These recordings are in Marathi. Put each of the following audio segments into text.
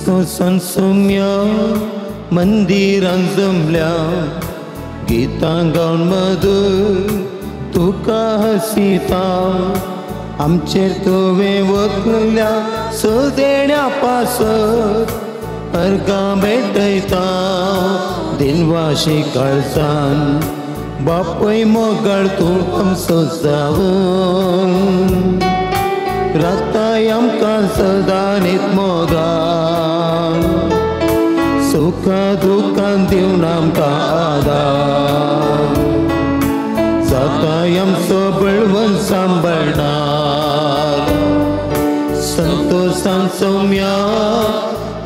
संतोषान सौम्य मंदिरान जमल्या गितां गावन मधुर तुका हसिता आमचेर तुवें वतल्या सदेण्या पासत अर्गां भेटयता दिनवाशी काळजान बापय मोगाळ तूं आमचो जावन राताय आमकां सदा न्हीद मोगान सुखा दुखान दिवन आमकां आदार जाताय आमचो बळवंत सांबाळणार संतोषान सौम्य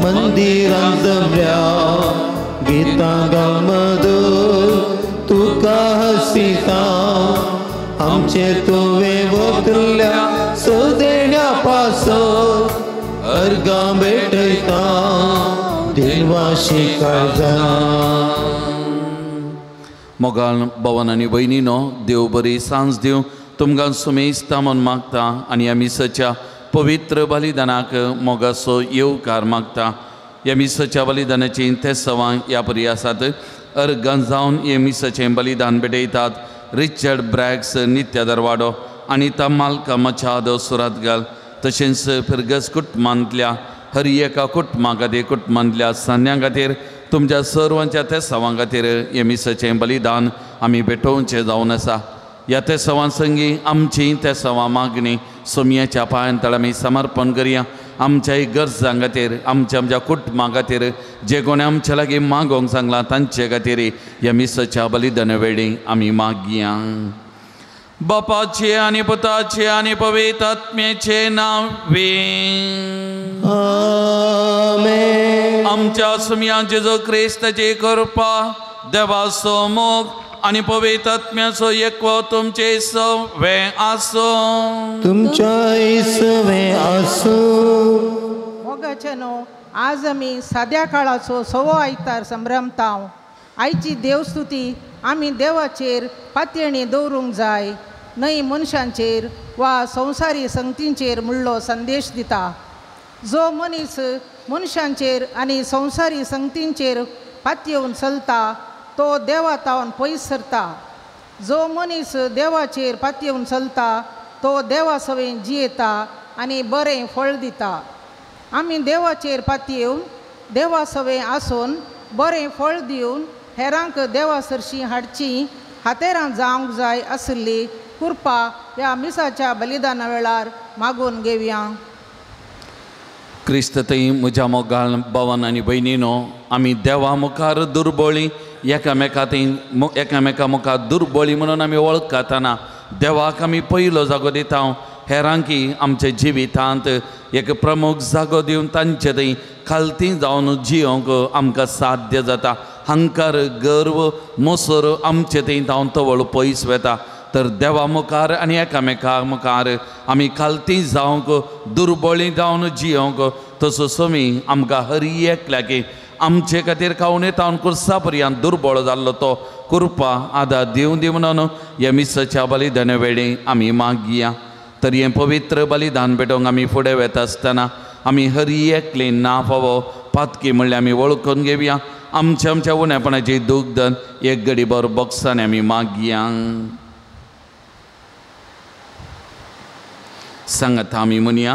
मंदिरान जमल्या गितां गावन मधुर तुका हसिता आमचेर तुवें वतल्या सदेण्या पासत अर्गां भेटयता दिनवाशी काळजान. मोगाळ भवन आनी भयणीनो, देव बरी सांज दिवं तुमकां सुमेस्ता म्हूण मागता आनी आमी सच्या पवित्र बलिदानाक मोगाचो येवकार मागता. ह्या मिसाच्या बलिदानाची ते सवां ह्या परी आसात. अर्गां जावन हे मिसाचें बलिदान भेटयतात. रिचर्ड ब्रॅग्स नित्य दरवाडो आनी तमाल्का मचादो सुरात घाल. तशेंच फिरगस कुटुंबांतल्या हर एका कुटुंबा खातीर कुटुंबांतल्या सान्यां खातीर तुमच्या सर्वांच्या ते सवां खातीर हे मिसाचें बलिदान आमी भेटोवचें जावन आसा. ह्या ते सवां संगी आमची ते सवां मागणी सोमयाच्या पांयांतळ आमी समर्पण करया. आमच्या गरजां खातीर आमच्या कुटुंबा खातीर जे कोणी आमच्या लागीं मागोंक सांगलां तांचे खातीर ह्या मिसाच्या बलिदान वेळी आमी मागया. बापाचे आनी पुताचे आनी पवित्र आत्म्याचे नांवे आमेन. आमच्या सोमया जेजू क्रिस्ताची कृपा देवाचो मोग आनी पवित्र आत्म्याचो एकवो तुमचे सवे आसो. तुमच्या सवे आसो. मोगाचे न्हू, आज आमी साद्या काळाचो सवो आयतार संभ्रमतांव. आयची देवस्तुती आमी देवाचेर पातयेणी दवरूंक जाय. न्हय मनशांचेर वा संवसारी संगतींचेर म्हणलो संदेश दिता. जो मनीस मनशांचेर आनी संवसारी संगतींचेर पातयेवन चलता तो देवातावन पयस सरता. जो मनीस देवाचेर पातयेवन चलता तो देवा सवेन जियेता आनी बरें फळ दिता. आमी देवाचेर पातयेवन देवा सवें आसून बरें फळ दिवन हेरांक देवा सरशी हाडची हातेरां जावंक जाय आसली कृपा ह्या मिसाच्या बलिदाना वेळार मागून घेवया. क्रिस्ततय म्हज्या मोगाळ भावान आनी भयणीनो, आमी देवा मुखार दुर्बळी एकामेका मुखार दुर्बळी म्हणून आमी वळखताना देवाक आमी पयलो जागो दिता. हेरांकी आमच्या जिवितांत एक प्रमुख जागो दिवन तांचे थंय खालती जावन जियोंक आमकां साध्य जाता. हंकार गर्व मोसोर आमचे थंय जावन तवळ पयस वेता. तर देवा मुखार आनी एकामेका मुखार आमी खालती जावंक दुर्बळी जावन जियोंक तसो सोमी आमकां हर एकल्याक आमचे खातीर खावणे तावन कुर्सा पर्यंत दुर्बळ जाल्लो तो कृपा आदार दिवं दी म्हणून ह्या मिसाच्या बलिदाना वेळी आमी मागया. तर हें पवित्र बलिदान भेटोवंक आमी फुडें वेता आसतना आमी हर एकले ना फावो पातकी म्हणल्यार आमी वळखून घेवया. आमच्या उणेपणाची दुखदन एक घडीभर बॉक्सांनी आमी मागया. सांगात आमी म्हणया,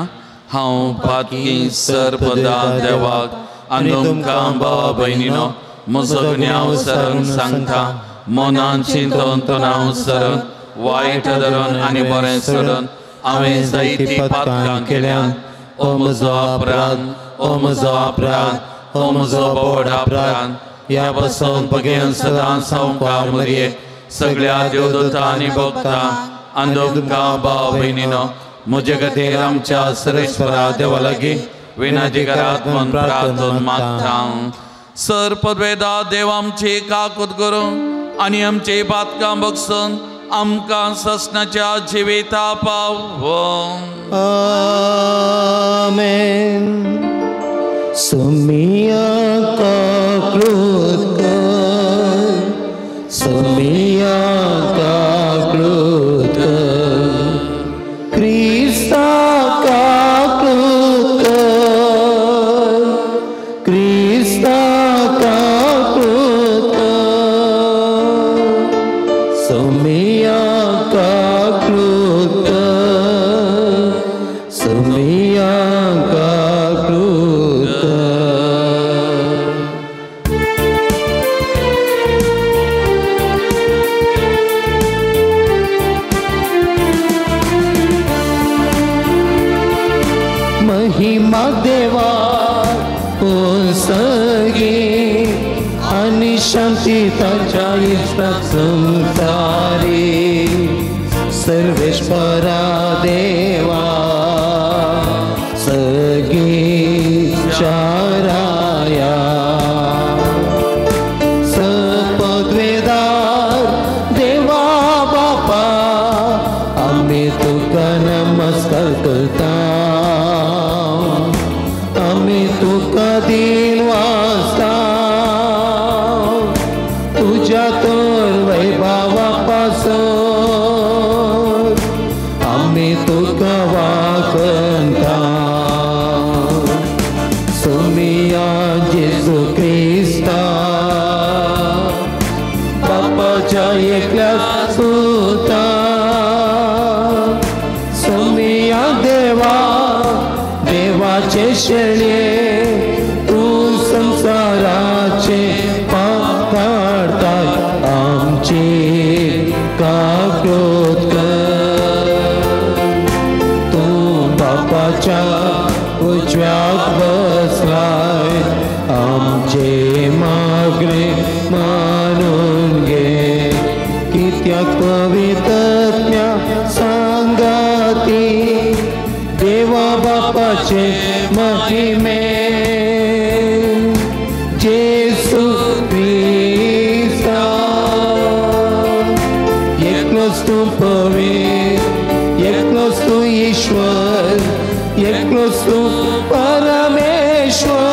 हांव पातकी सर्पदा देवाक आनी तुमकां भावा भयणीनो म्हजो गुन्यांव सरण सांगता. मनान चिंतून तोंडान सरण वायट धरून आनी बरें सरण हांवें जायतीं पातकां केल्यात. ओ म्हजो अपराध, ओ म्हजो अपराध, ओ म्हजो व्हड अपराध. ह्या बसून पगेन सदांच संवकार मरये सगळ्या देवदूतां आनी भक्तांक आनी तुमकां भाव भयणीनो म्हजे खातीर आमच्या सर्वेश्वरा देवा लागीं विनाधिकारात म्हूण प्रार्थना मागता. सर्पद्वेदा देव आमची काकूत करूं आनी आमची पातकां बगसून आमकां ससनाच्या जिविता पावो. आमेन. सोमिया काकृत सोमिया काकृत क्रिस्ता काकृत देवा सगी आणि शांती ताच्या इष्टात संसारी सर्वेश्वरा देवा सगी चाराया सपदवेदार देवा बापा आम्ही तुका नमस्कार करता आम्ही तुका दिन वाजता तुझ्या तर वैभवापासून आम्ही तुका वाखणता सोमिया जेजू ख्रिस्ता बापाच्या एकल्या सुता सोमिया देवा देवाचे शेळे तू संसाराचे पाप काढताय आमचे काक्रोध कर तू बापाच्या उजव्यात बसलाय आमचे मागणे मानून घे कित्याक पवित्रज्ञा सांगाती देवा बापाचे महिमे जेसू ख्रिस्ता एकलोच तू पवित्र एकलोच तू ईश्वर एकलोच तू परमेश्वर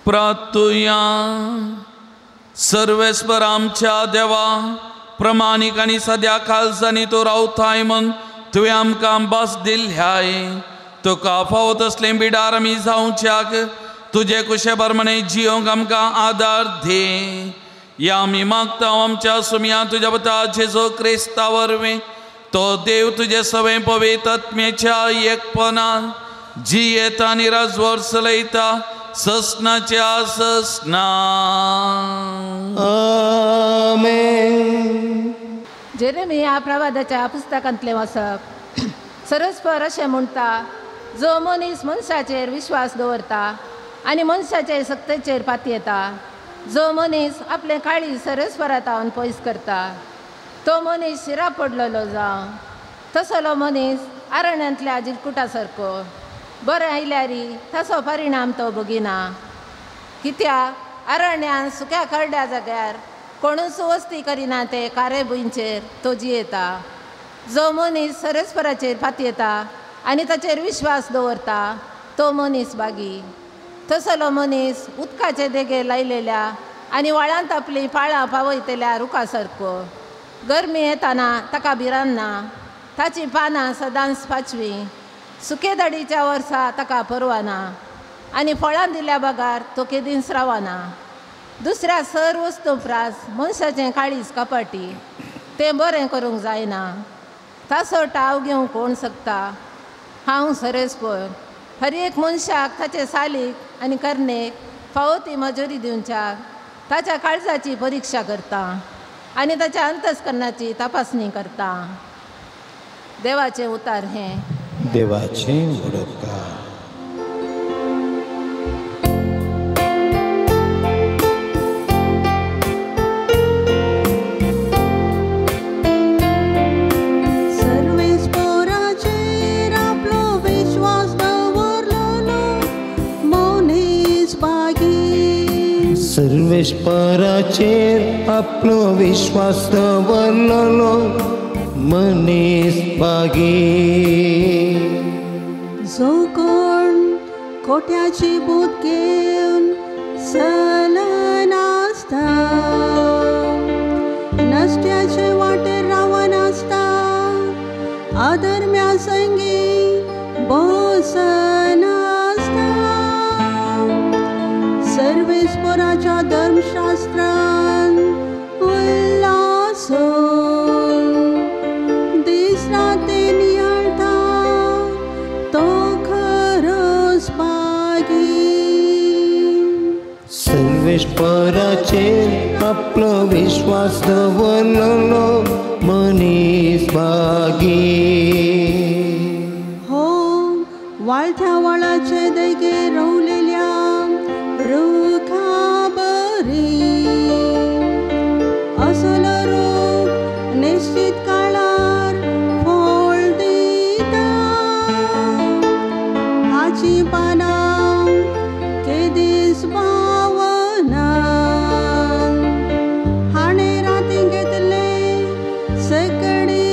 प्रार्थुया सर्वेस्वर आमच्या देवा प्रमाणीक आनी सद्या खालसांनी तो रावताय म्हण तुवें आमकां बस दिल्ल्याय तुका फावत असलें बिडार आमी जावच्याक तुजे कुशे बरमणे जियोंक आमकां आदार दे या आमी मागता आमच्या सुमया तुज्या पुता जेजू क्रिस्ता वरवीं तो देव तुजे सवे पवित्र आत्म्याच्या एकपणान जियेता आनी राजवर चलयता ससनाच्या ससना आमेन. जेरेमिया प्रवादाच्या पुस्तकांतले वाचप सरस्पर अशें म्हणटा जो मनीस मनशाचेर विश्वास दवरता आनी मनशाचे सत्तेचेर पातयेता जो मनीस आपले काळी सरस्वरातावन पयस करता तो मनीस शिरा पडलेलो जावं तसलो मनीस आरण्यांतल्या जिलकुटा सारको बरें आयल्यारी तसो परिणाम तो बगिना कित्याक अरण्यान सुक्या करड्या जाग्यार कोणूच वस्ती करिना ते कारे भुंयचेर तो जियेता जो मनीस सरस्वराचेर पातयेता आनी ताचेर विश्वास दवरता तो मनीस बागी तसलो मनीस उदकाचे देगे लायलेल्या आनी व्हाळांत आपली पाळां पावयतल्या रुखा सारको गरमी येताना ताका भिरांत ना ताची पानां सदांच पाचवी सुकेदाडीच्या वर्सा ताका परवाना आनी फळां दिल्या बागार तो केदींच रावना दुसऱ्या सर वस्तू प्रास मनशाचें काळीज कपाटी तें बरें करूंक जायना तासो टाव घेवंक कोण शकता हांव सरेस्पर हर एक मनशाक ताचे सालीक आनी कर्णेक फावो ती मजुरी दिवच्याक ताच्या काळजाची परिक्षा करता आनी ताच्या अंतस्करणाची तपासणी करता देवाचें उतार हें देवाचें उडोवकार सर्वेश्वराचेर आपलो विश्वास दवरलेलो मनीस बागी जो कोण कोट्याची बूत घेवन चलन आसता नश्ट्याचे वाटेर रावन आसता अधर्म्या संगी बसन आसता सर्वेस्वराच्या धर्मशास्त्रान उल्हासून दीस राती नियाळटा तो खरोच बागी सर्वेश्वराचेर आपलो वाळथ्या वाळाचे दैगे रवलेल्या रुखा बरी असल रूप निश्चित काळार फळ दिता हाची पाना केदीस भावना हाणे राती घेतले सकडी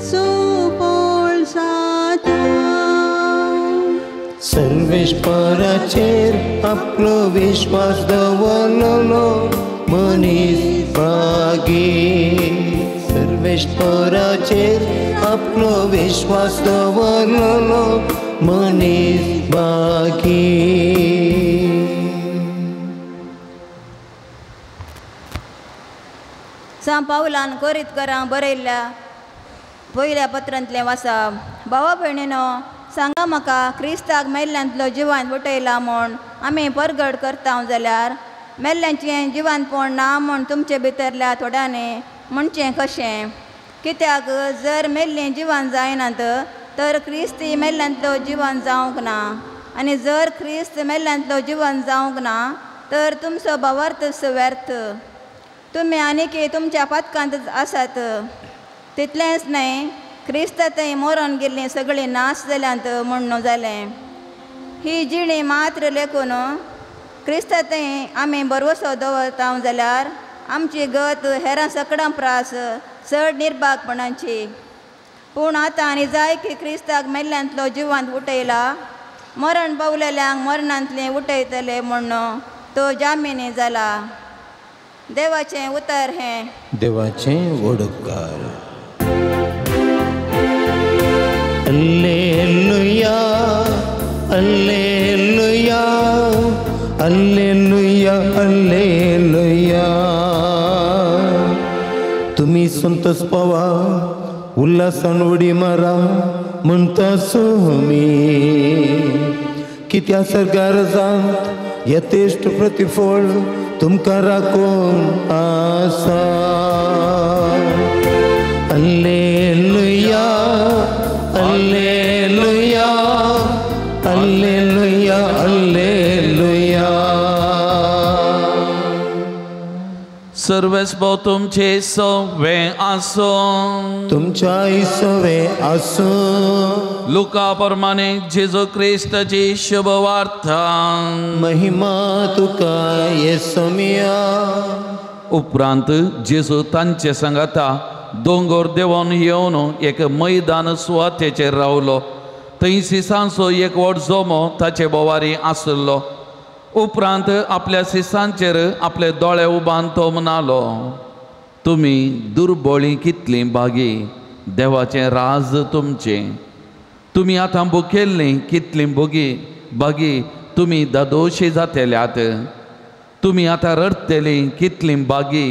सुफळ साता सर्वेश्वराचेर आपलो विश्वास दवरलो मनीस भागी सर्वेश्वराचेर आपलो विश्वास दवरलो मनीस भागी सा पावलान कोरीतकारां बरयल्ल्या पयल्या पत्रांतलें वाचप भावा भयणीनो सांगा म्हाका क्रिस्ताक मेल्ल्यांतलो जिवान उठयला म्हूण आमी परगट करता जाल्यार मेल्ल्यांचें जिवानपण ना म्हूण तुमचे भितरल्या थोड्यांनी म्हणचें कशें कित्याक जर मेल्लीं जिवान जायनात तर क्रिस्ती मेल्ल्यांतलो जिवान जावंक ना आनी जर क्रिस्त मेल्ल्यांतलो जिवान जावंक ना तर तुमचो भावार्थ व्यर्थ तुमी आनीक तुमच्या पातकांत आसात तितलेंच न्हय क्रिस्तांतय मरोन गेल्लीं सगळीं नाश जाल्यांत म्हणून जालें ही जिणी मात्र लेखून क्रिस्तांतय आमी भरवसो दवरता जाल्यार आमची गत हेरां सकडां प्रास चड निर्भागपणाची पूण आतां आनी जाय की क्रिस्ताक मेल्ल्यांतलो जिवांत उठयला मरण पावलेल्यांक मरणांतलें उठयतले म्हणून तो जामिनी जाला देवाचें उतर हें देवाचें वडकार Alleluia, Alleluia, Alleluia, Alleluia. तुम्ही संतोष पावा उल्हासान उडी मारा म्हणता सोमी कित्या सरकार जात यथेष्ट प्रतिफळ तुमकां राखून आसा Alleluia, Alleluia, Alleluia, Alleluia. सर्वेस्पो तुमचे सवे आसो तुमच्या इसवे आसो लुका प्रमाणे जेजू क्रिस्ताची शुभ वार्ता महिमा तुका येसुमिया उपरांत जेजू तांचे सांगाता दोंगर देंवन येवन एक मैदान सुवातेचेर रावलो थंय सिसांचो एक व्हड जोमो ताचे बोवारी आसलो उपरांत आपल्या सिसांचेर आपले दोळे उबान तो म्हणालो तुमी दुर्बळी कितली बागी देवाचें राज तुमचें तुमी आतां भुकेल्लीं कितलीं बागी तुमी दादोशी जातेल्यात तुमी आतां रडतेलीं कितलीं बागी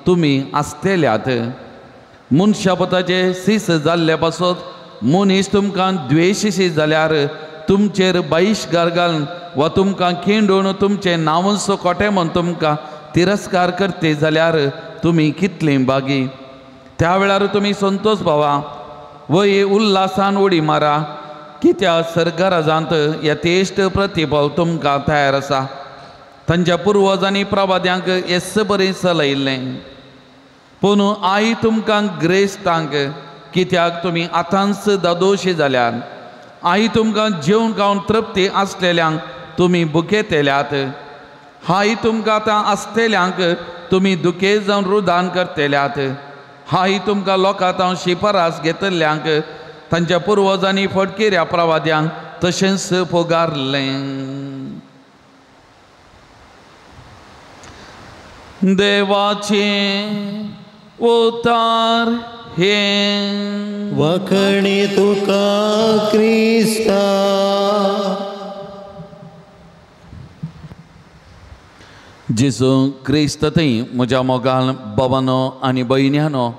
तुमी आसतेल्यात मनशापताचे सीस जाल्ले पासत मनीस तुमकां द्वेषी जाल्यार तुमचेर बहिश्कार घालून वा तुमकां खिंडून तुमचें नांवसो कोटे म्हूण तुमकां तिरस्कार करते जाल्यार तुमी कितलीं बागी त्या वेळार तुमी संतोष भावा वय उल्हासान उडी मारा कित्या सर्गराजांत यथेश्ट प्रतिफळ तुमकां तयार आसा तांच्या पुर्वजांनी प्रभाद्यांक येस बरें चलयल्लें पूण आई तुमकां ग्रेस तांक कित्याक तुमी आतांच दादोशी जाल्यात आई तुमकां जेवण खावन तृप्ती आसलेल्यांक तुमी बुकेतेल्यात हाय तुमकां आतां आसतेल्यांक तुमी दुखे जावन रुदान करतेल्यात हाय तुमकां लोकांत शिफारस घेतल्यांक तांच्या पुर्वजांनी फटकेऱ्या प्रवाद्यांक तशेंच पोगारलें देवाचें उतार हे वखणी तुका क्रिस्ता जेजू क्रिस्त थंय म्हज्या मोगाल बाबानो आनी भयण्यानो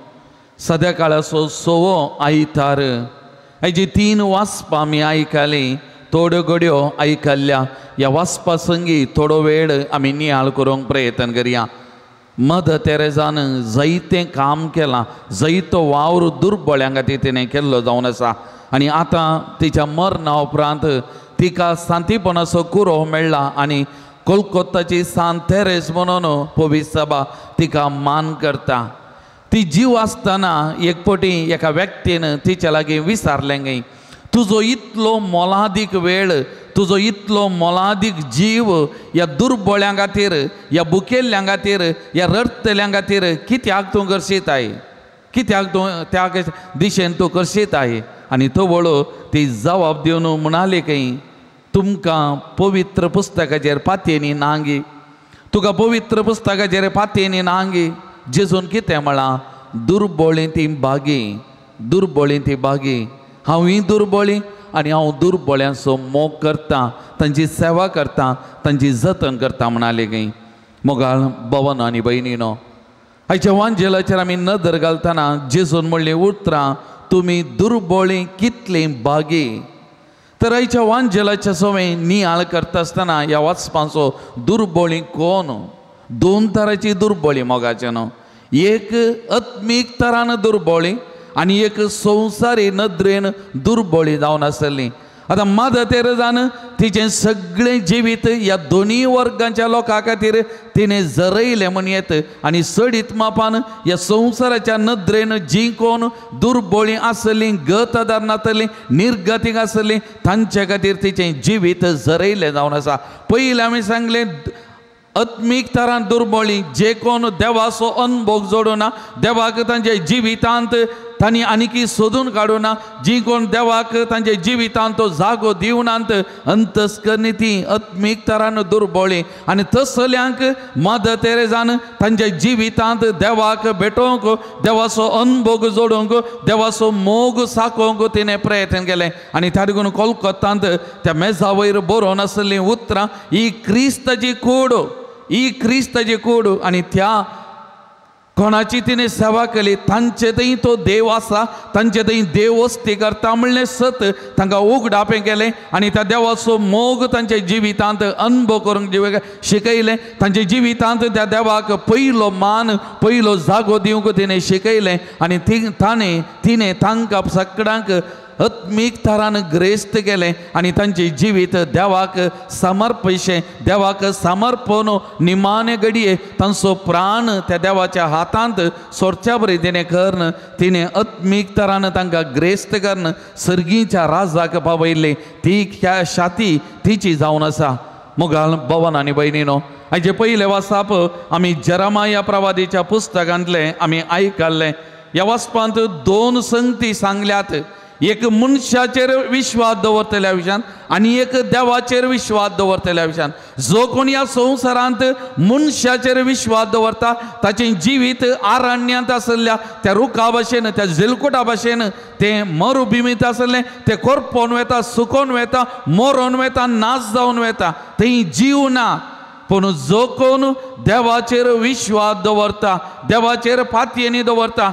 सद्या काळाचो सोवो आयतार हेजी 3 वाचपां आमी आयकलीं थोड्यो घडयो आयकल्ल्या ह्या वाचपा संगी थोडो वेळ आमी नियाळ करूंक प्रयत्न करया मदर तेरेजान जायतें काम केलां जायतो वावर दुर्बळ्यां खातीर तिणें केल्लो जावन आसा आनी आतां तिच्या मरणा उपरांत तिका सांतीपणाचो कुरो मेळ्ळा आनी कोलकाताची सांत थेरेस म्हणून पवित्र सभा तिका मान करता. ती जीव आसतना एक फावटी एका व्यक्तीन तिच्या लागीं विचारलें गे, तुजो इतलो मोलादीक वेळ, तुजो इतलो मोलादीक जीव ह्या दुर्बळ्यां खातीर, ह्या बुकेल्ल्यां खातीर, ह्या रडतल्यां खातीर कित्याक तूं करशीताय, कित्याक तूं त्या दिशेन तूं करशीताय. आनी तो वळो ती जबाब दिवन म्हणाली की तुमकां पवित्र पुस्तकाचेर पातयेनी नांगी, तुका पवित्र पुस्तकाचेर पातयेनी नांगी. जेजून कितें म्हळां, दुर्बळी ती बागी, दुर्बळी ती बागी. हांवूय दुर्बळी आनी हांव दुर्बळ्यांचो मोग करतां, तांची सेवा करतां, तांची जतन करतां म्हणाले गे. मोगाळ भवन आनी भयणीनो, आयच्या वांजेलाचेर आमी नदर घालतना जेजून म्हणलीं उतरां, तुमी दुर्बळी कितली बागी. तर आयच्या वांजेलाच्या सवय नियाळ करता आसतना ह्या वाचपाचो दुर्बळी कोण? दोन तरांची दुर्बळी मोगाचे न्हू. एक आत्मीक तरान दुर्बळी आनी एक संवसारी नदरेन दुर्बळी जावन आसली. आतां मदर तेरेसान तिचें सगळें जिवीत ह्या दोनी वर्गांच्या लोकां खातीर तिणें जरयलें म्हण येत. आनी चडीत मापान ह्या संवसाराच्या नदरेन जीं कोण दुर्बळी आसलीं, गत आदार नातलीं, निर्गतीक आसलीं, तांचे खातीर तिचें जिवीत जरयलें जावन आसा. पयलीं आमी सांगलें आत्मीक तरान दुर्बळी, जे कोण देवाचो अनुभव जोडूना, देवाक तांचे जिवितांत तांणी आनीकी सोदून काडूना, जी कोण देवाक तांचे जिवितांत तो जागो दिवनांत, अंतस्करणी ती आत्मीक तरान दुर्बळी. आनी तसल्यांक मदर तेरेसान तांच्या जिवितांत देवाक भेटोवंक, देवाचो अनुभव जोडूंक, देवाचो मोग साकोवंक तिणें प्रयत्न केलें. आनी त्या देखून कोलकातांत त्या मेजा वयर बरोवन आसलीं उतरां, ही क्रिस्ताची कूड, ही क्रिस्ताची कूड. आनी त्या कोणाची तिणें सेवा केली, तांचे थंय तो देव आसा, तांचे थंय देव वस्ती करता म्हणलें सत तांकां उगडापें केलें. आनी त्या देवाचो मोग तांच्या जिवितांत अनुभव करूंक शिकयलें. तांच्या जिवितांत त्या देवाक पयलो मान, पयलो जागो दिवंक तिणें शिकयलें. आनी तिणें तांकां सगळ्यांक आत्मीक तरान ग्रेस्त केलें. आनी तांचें जिवीत देवाक समर्पिशें, देवाक समर्पण निमाणे घडये तांचो प्राण त्या देवाच्या हातांत सोडच्या बरी तिणें करन, तिणें आत्मीक तरान तांकां ग्रेस्त करन सर्गीच्या राजाक पावयल्ली. ती शाती तिची जावन आसा. मोगाल भवन आनी भयणीनो, हाजे पयले वाचप आमी जेरेमाया प्रवादीच्या पुस्तकांतलें आमी आयकल्लें. ह्या वाचपांत दोन संगती सांगल्यात. एक मनशाचेर विश्वास दवरतल्या विशयान आनी एक देवाचेर विश्वास दवरतल्या विशयान. जो कोण ह्या संवसारांत मनशाचेर विश्वास दवरता, ताचें जिवीत आरण्यांत आसल्या त्या रुखा भाशेन, त्या झिलकुटा भाशेन तें मरुभुमींत आसलें तें करपोन वेता, सुकोवन वेता, मरोन वेता, नाश जावन वेता, थंय जीव ना. पूण जो कोण देवाचेर विश्वास दवरता, देवाचेर पातयेनी दवरता,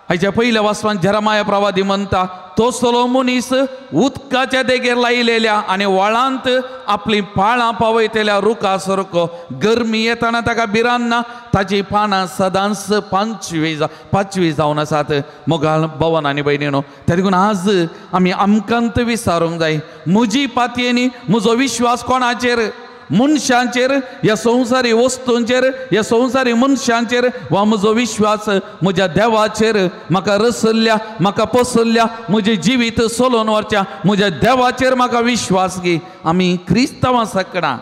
हाच्या पयल्या वाचपान जेरेमाया प्रवादी म्हणटा, तसलो मनीस उदकाच्या देगेर लायलेल्या आनी व्हाळांत आपली पाळां पावयतल्या रुखा सारको. गरमी येताना ताका भिरांत ना, ताची पानां सदांच पांचवी जावन आसात. मोगाल भवन आनी भयणीनो, त्या देखून आज आमी आमकांत विचारूंक जाय, म्हजी पातयेनी म्हजो विश्वास कोणाचेर? मनशांचेर, ह्या संवसारी वस्तूंचेर, ह्या संवसारी मनशांचेर, वा म्हजो विश्वास म्हज्या देवाचेर? म्हाका रसल्ल्या, म्हाका पसल्ल्या, म्हजें जिवीत सोलोवन व्हरच्या म्हज्या देवाचेर म्हाका विश्वास घे. आमी क्रिस्तांवां सकणा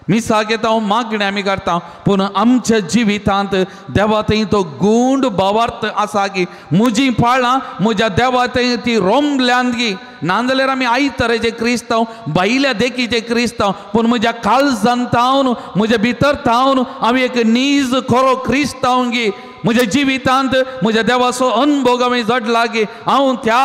मिसाक येता, मागणी आमी करता, पूण आमच्या जिवितांत देवा थंय तो गूंड भावार्थ आसा की म्हजी पाळां म्हज्या देवा थंय ती रोंबल्यांत गी. नाजाल्यार आमी आयतरेचे क्रिस्तांव, भायल्या देखीचे क्रिस्तांव, पूण म्हज्या काळजांत हांव, म्हज्या भितर हांव, हांव एक नीज खरो क्रिस्तांव गी. म्हज्या जिवितांत म्हज्या देवाचो अनुभव हांवें जडला गी. हांव त्या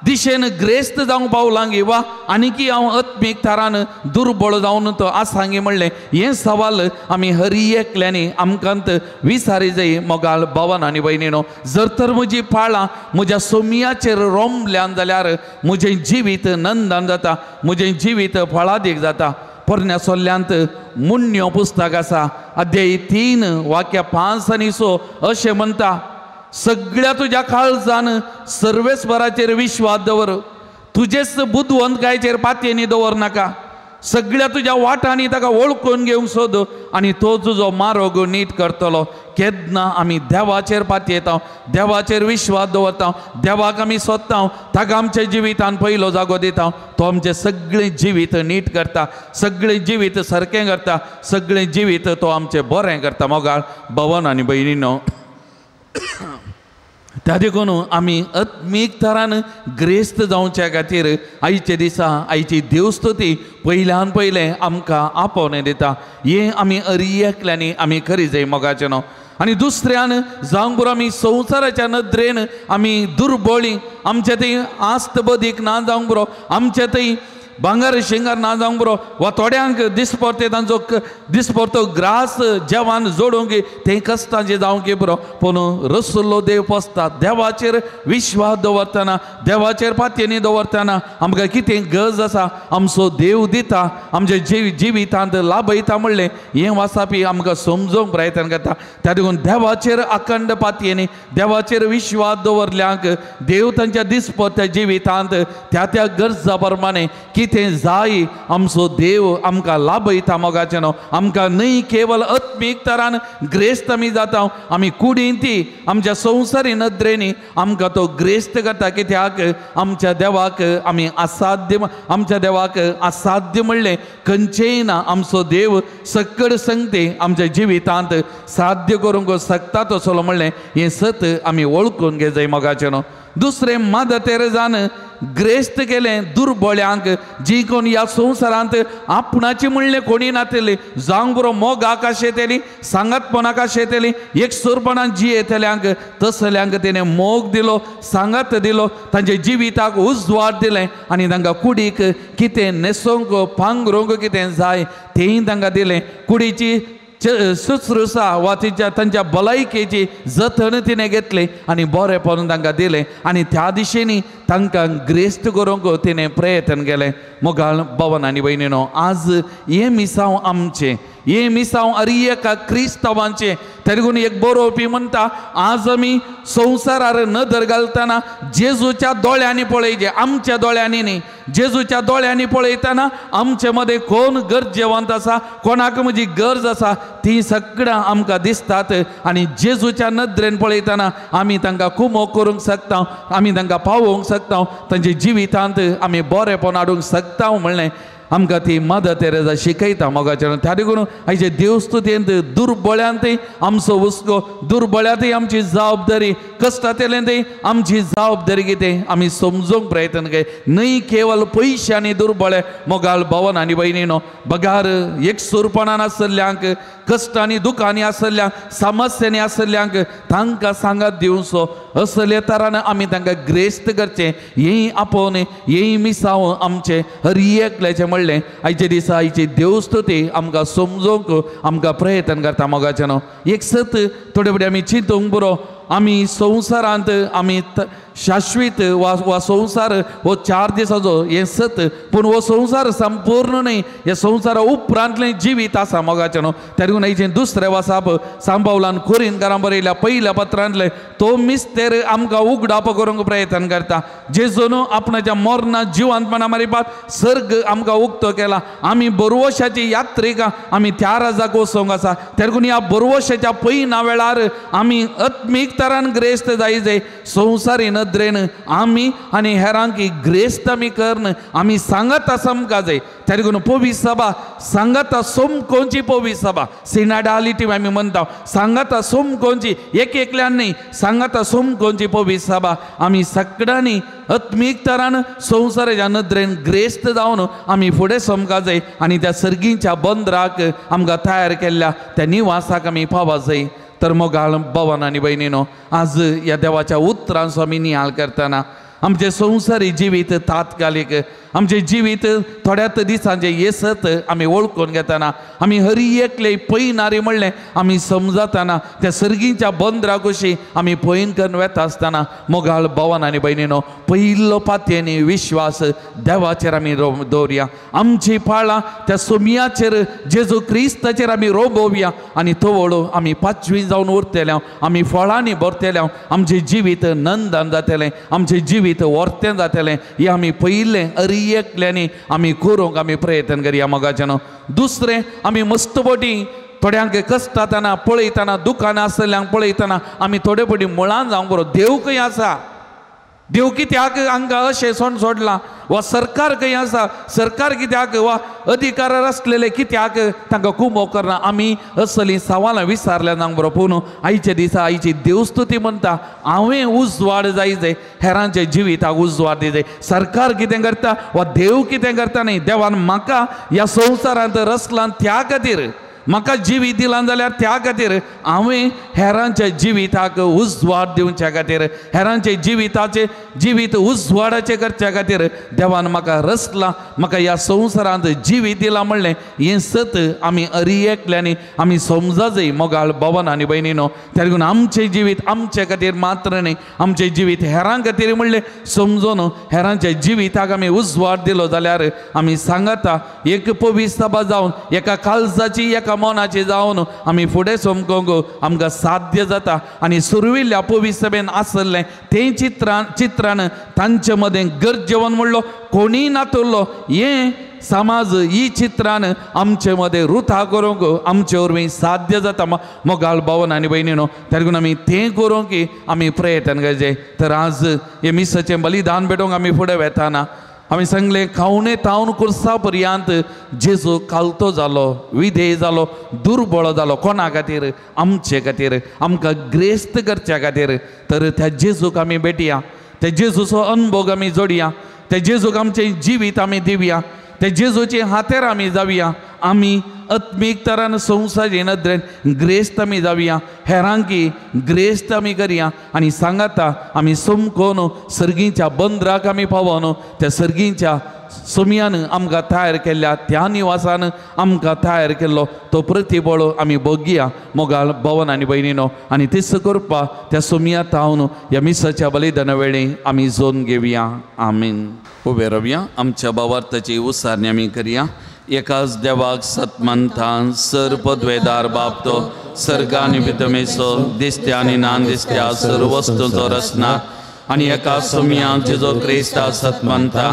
दिशेन ग्रेस्त जावंक पावलां गे, वा आनीकी हांव आत्मीक तरान दुर्बळ जावन तो आसांगी म्हणलें. हें सवाल आमी हर एकल्यानी आमकांत विचारी जाय. मोगाल भवन आनी भयणीनो, जर तर म्हजी पाळां म्हज्या सोमयाचेर रोंबल्यान जाल्यार म्हजें जिवीत नंदान जाता, म्हजें जिवीत फळादीक जाता. पोरण्या सोल्ल्यांत मुन्यो पुस्तक आसा, अध्याय 3 वाक्य 5 आनी 6 अशें म्हणटा, सगळ्या तुज्या काळजान सर्वेस्पराचेर विश्वास दवर, तुजेच बुद्धवंतकायचेर पातयेनी दवर नाका. सगळ्या तुज्या वाटांनी ताका वळखून घेवंक सोद आनी तो तुजो मार्ग नीट करतलो. केन्ना आमी देवाचेर पातयेता, देवाचेर विश्वास दवरता, देवाक आमी सोदता, ताका आमच्या जिवितान पयलो जागो दिता. तो आमचें सगळें जिवीत नीट करता, सगळें जिवीत सारकें करता, सगळें जिवीत तो आमचें बरें करता. मोगाळ भवन आनी भयणीनो, त्या देखून आमी आत्मीक तरान ग्रेस्त जावच्या खातीर आयचे दिसा आयची देवस्तुती पयल्यान पयलें आमकां आपोवणें दिता. हें आमी एकल्यांनी आमी खरी जाय मोगाचें न्हू. आनी दुसऱ्यान जावंक बरो आमी संवसाराच्या नदरेन आमी दुर्बळी, आमचे थंय आस्त बदीक ना जावंक बरो, आमचे थंय भांगर शिंगार ना जावंक बरो, वा थोड्यांक दिसपरते तांचो दिसपरतो ग्रास जेवान जोडूंक तें कश्टांचें जावंक बरो. पूण रसलो देव पोसता. देवाचेर विश्वास दवरतना, देवाचेर पातयेनी दवरतना आमकां कितें गरज आसा आमचो देव दिता, आमच्या जिवितांत लाभयता म्हणलें हें वाचापी आमकां समजोवंक प्रयत्न करता. त्या देखून देवाचेर अखंड पातयेनी, देवाचेर विश्वास दवरल्यांक देव तांच्या दिसपरत्या जिवितांत त्या त्या गरजा प्रमाणे कितें जाय आमचो देव आमकां लाभयता. मोगाचें न्हू. आमकां न्हय केवल आत्मीक तरान ग्रेस्त आमी जाता, आमी कुडींती आमच्या संवसारी नदरेनी आमकां तो ग्रेस्त करता. कित्याक आमच्या देवाक आमी असाध्य, आमच्या देवाक असाध्य म्हणलें खंयचेंय ना. आमचो देव सकड संगते आमच्या जिवितांत साध्य करूंक शकता तसलो म्हणलें हें सत आमी वळखून घे जाय. मोगाचें न्हू. दुसरें मदर तेरेजान ग्रेस्त केलें दुर्बळ्यांक, जी कोण ह्या संवसारांत आपणाची म्हणलें कोणी नातेली, जावंक बरो मोगाक आशेतेली, सांगातपणाक आशेतेली, एकसुरपणान जियेतल्यांक तसल्यांक तेणें मोग दिलो, सांगात दिलो, तांच्या जिविताक उजवाड दिलें आनी तांकां कुडीक कितें न्हेसोवंक पांघरूंक कितें जाय तेंय तांकां दिलें. कुडीची शुश्रुसा वा तांच्या भलायकेची जतन तिणें घेतली आनी बरेपण तांकां दिलें आनी त्या दिशेनी तांकां ग्रेस्त करूंक तिणें प्रयत्न केलें. मोगाळ भवन आनी भयणीनो, आज हें मिसांव आमचें, हें मिसांव एका क्रिस्तांवांचें. तेगून एक बरोवपी म्हणटा, आज आमी संवसारार नदर घालतना जेजूच्या दोळ्यांनी पळयचें, आमच्या दोळ्यांनी न्ही. जेजूच्या दोळ्यांनी पळयतना आमचे मदें कोण गरजेवंत आसा, कोणाक म्हजी गरज आसा ती सगळ्यां आमकां दिसतात. आनी जेजूच्या नदरेन पळयतना आमी तांकां कुमो करूंक शकता, आमी तांकां पावोवंक शकता, तांच्या जिवितांत आमी बरेपण हाडूंक शकता म्हणलें आमकां ती मदर तेरेजा शिकयता. मोगाचें त्या देखून आयचे देवस्तुतेंत दुर्बळ्यांतय आमचो हुस्को, दुर्बळ्यांतय आमची जबाबदारी, कश्टांतल्यांतय आमची जबाबदारी कितें आमी समजूंक प्रयत्न केले. न्हय केवल पयशांनी दुर्बळे. मोगाळ भवन आनी भयणीनो, बगार एकसुरपणान आसल्ल्यांक, कश्टांनी दुखांनी आसल्ल्यांक, समस्यांनी आसल्ल्यांक तांकां सांगात दिवचो. असले तरान आमी तांकां ग्रेस्त करचें. हेंय आपोवन हेंय मिसांव आमचें हर एकल्याचें म्हणलें आयचे दिसा आयची देवस्तुती आमकां समजोवंक आमकां प्रयत्न करता. मोगाचें न्हू. एक सत थोडे फुडें आमी चिंतूंक बरो, आमी संवसारांत आमी शाश्वीत वा संवसार हो 4 दिसाचो हें सत, पूण हो संवसार संपूर्ण न्हय, ह्या संवसारा उपरांतलें जिवीत आसा. मोगाचें न्हू. त्या देखून हेचें दुसरें वाचाप सांबावलान कोरिंथकारांक बरयल्या पयल्या पत्रांतलें तो मिस्तेर आमकां उगडाप करूंक प्रयत्न करता. जेजून आपणाच्या मरणांत जिवंतपणा मारिपाक सर्ग आमकां उक्तो केला. आमी बरवशाची यात्रेक आमी त्या राजाक वचोंक आसा. त्या देखून ह्या बरवशाच्या पयना वेळार आमी आत्मीक तरान ग्रेस्त जाय. संवसारी नदरेन आमी आनी हेरांक ग्रेस्त आमी करन आमी सांगता समका जाय. त्या देखून पवित्र सभा सांगता सोमकोंची पवित्र सभा, सिनाडालिटी आमी म्हणटा, सांगता सोमकोंची, एक एकल्यान न्ही, सांगता सोमकोंची पवित्र सभा. आमी सगळ्यांनी आत्मीक तरान संवसाराच्या नदरेन ग्रेस्त जावन आमी फुडें समका जाय आनी त्या सर्गीच्या बंदराक आमकां तयार केल्ल्या त्या निवासाक आमी पावूंक जाय. तर मोगाळ भवन आनी भयणीनो, आज ह्या देवाच्या उतरांचो आमी नियाळ करतना आमचें संवसारी जिवीत तात्कालीक, आमचें जिवीत थोड्याच दिसांचें येसत आमी वळखून घेतना आमी हर एकले पयनारी म्हणलें आमी समजतना त्या सर्गीच्या बंदरा कशी आमी पयन करून वेता आसतना मोगाळ भवन आनी भयणीनो, पयलो पातयेनी विश्वास देवाचेर आमी दवरया. आमची पाळां त्या सोमयाचेर जेजू क्रिस्ताचेर आमी रोबोवया आनी तवळो आमी पाचवी जावन उरतल्या, आमी फळांनी भरतल्या, आमचें जिवीत नंदान जातलें, आमचें जिवीत जिवीत वर्तें जातलें हें आमी पयिल्लें एकल्यानी आमी करूंक आमी प्रयत्न करया मोगाचें न्हू. दुसरें आमी मस्तपटी थोड्यांक कश्टातना पळयतना दुखान आसलेल्यांक पळयतना आमी थोडे पटी मुळान जावंक बरो देव खंय आसा, देव कित्याक हांकां अशें सोण सोडलां, वा सरकार खंय आसा, सरकार कित्याक, वा अधिकारार आसलेले कित्याक तांकां कुमो करना. आमी असलीं सवालां विचारल्या जावंक बरो. पूण आयच्या दिसा आयची देवस्तुती म्हणटा हांवें उजवाड जाय हेरांच्या जिविताक उजवाड दी जाय. सरकार कितें करता वा देव कितें करता न्ही, देवान म्हाका ह्या संवसारांत रचलां त्या खातीर, म्हाका जिवीत दिलां जाल्यार त्या खातीर हांवें हेरांच्या जिविताक उजवाड दिवच्या खातीर, हेरांचे जिवीत उजवाडाचें करच्या खातीर देवान म्हाका रचलां, म्हाका ह्या संवसारांत जिवीत दिलां म्हणलें हें सत आमी एकल्यानी आमी समजा जाय मोगाळ भवन आनी भयणीनो. त्या लागून आमचें जिवीत आमचे खातीर मात्र न्ही, आमचें जिवीत हेरां खातीर म्हणलें समजून हेरांच्या जिविताक आमी उजवाड दिलो जाल्यार आमी सांगता एक पवीस सभा जावन एका काळजाची एका मनाची जावन आमी फुडें समकोंक आमकां साध्य जाता. आनी सुरविल्ल्या पवीस सभेन आसलें तें चित्रान तांचे मदें गरजेवन म्हणलो कोणीय नातुरलो हें समाज ही चित्रान आमचे मदें रुथा करूंक आमचे वरवीं साध्य जाता मोगाळ भवन आनी भयणीनो. त्या लागून आमी तें करूंक आमी प्रयत्न करचे. तर आज हे मिसाचें बलिदान भेटोवंक आमी फुडें वेताना आमी सांगलें खावणे तावन कुर्सा पर्यंत जेजू कालतो जालो, विधेय जालो, दुर्बळ जालो. कोणा खातीर? आमचे खातीर, आमकां ग्रेस्त करच्या खातीर. तर त्या जेजूक आमी भेटया, त्या जेजूचो अनुभव आमी जोडया, त्या जेजूक आमचें जिवीत आमी दिवया, त्या जेजूचे हातेर आमी जावया. आमी आत्मीक तरान संवसारी नदरेन ग्रेस्त आमी जावया, हेरांकी ग्रेस्त आमी करया. आनी सांगाता आमी समकोन सर्गीच्या बंदराक आमी पावोन त्या सर्गीच्या सुमयान आमकां तयार केल्ल्या त्या निवासान आमकां तयार केल्लो तो प्रतिबळ आमी बगया मोगाळ भवन आनी भयणीनो. आनी तिस करपा त्या सुमया तावन ह्या मिसाच्या बलिदाना वेळी आमी जोन घेवया. आमीन. उबे रावया. आमच्या भावार्थाची उसारणी आमी करया. एकाच देवाक सतमंता सर्पद्वेदार बापतो सर्गानी भितमेसो दिसत्या आनी नान दिसत्या सर्व वस्तूंचो रचना आनी एका सुमया जेजो क्रिस्ता सतमंता